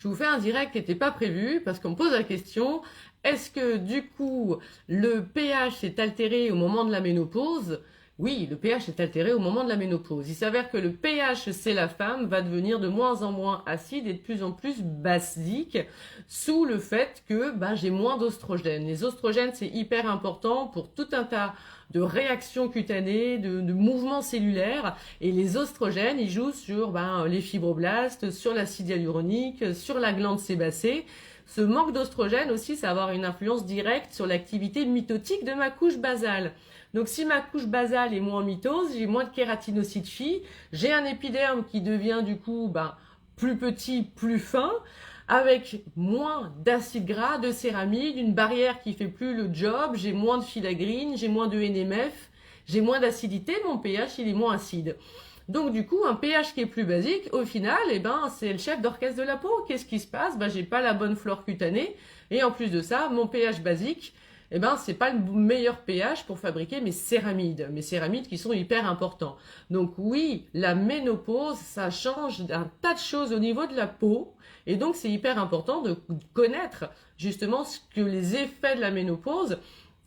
Je vous fais un direct qui n'était pas prévu parce qu'on me pose la question, est-ce que du coup le pH s'est altéré au moment de la ménopause? Oui, le pH est altéré au moment de la ménopause. Il s'avère que le pH chez la femme va devenir de moins en moins acide et de plus en plus basique sous le fait que j'ai moins d'oestrogènes. Les oestrogènes, c'est hyper important pour tout un tas de réactions cutanées, de mouvements cellulaires. Et les oestrogènes, ils jouent sur les fibroblastes, sur l'acide hyaluronique, sur la glande sébacée. Ce manque d'oestrogènes aussi, ça va avoir une influence directe sur l'activité mitotique de ma couche basale. Donc si ma couche basale est moins en mitose, j'ai moins de kératinocytes Phi, j'ai un épiderme qui devient du coup plus petit, plus fin, avec moins d'acide gras, de céramide, une barrière qui fait plus le job, j'ai moins de filagrine, j'ai moins de NMF, j'ai moins d'acidité, mon pH il est moins acide. Donc du coup, un pH qui est plus basique, au final, c'est le chef d'orchestre de la peau. Qu'est-ce qui se passe? J'ai pas la bonne flore cutanée, et en plus de ça, mon pH basique, c'est pas le meilleur pH pour fabriquer mes céramides qui sont hyper importants. Donc oui, la ménopause, ça change un tas de choses au niveau de la peau, et donc c'est hyper important de connaître justement ce que les effets de la ménopause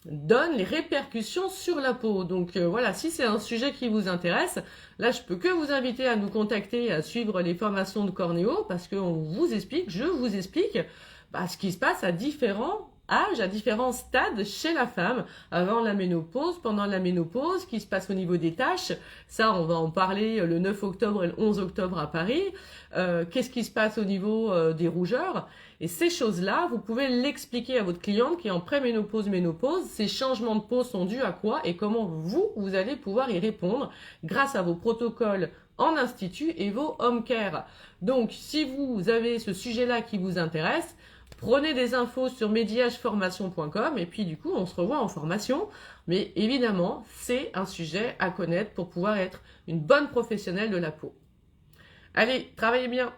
donnent, les répercussions sur la peau. Donc voilà, si c'est un sujet qui vous intéresse, là je peux que vous inviter à nous contacter, à suivre les formations de Cornéo, parce que je vous explique ce qui se passe à différents âges, à différents stades chez la femme, avant la ménopause, pendant la ménopause, ce qui se passe au niveau des taches. Ça, on va en parler le 9 octobre et le 11 octobre à Paris. Qu'est-ce qui se passe au niveau des rougeurs? Et ces choses-là, vous pouvez l'expliquer à votre cliente qui est en préménopause, ménopause. Ces changements de peau sont dus à quoi et comment vous allez pouvoir y répondre grâce à vos protocoles en institut et vos home care. Donc, si vous avez ce sujet-là qui vous intéresse, prenez des infos sur mediageformation.com et puis du coup, on se revoit en formation. Mais évidemment, c'est un sujet à connaître pour pouvoir être une bonne professionnelle de la peau. Allez, travaillez bien!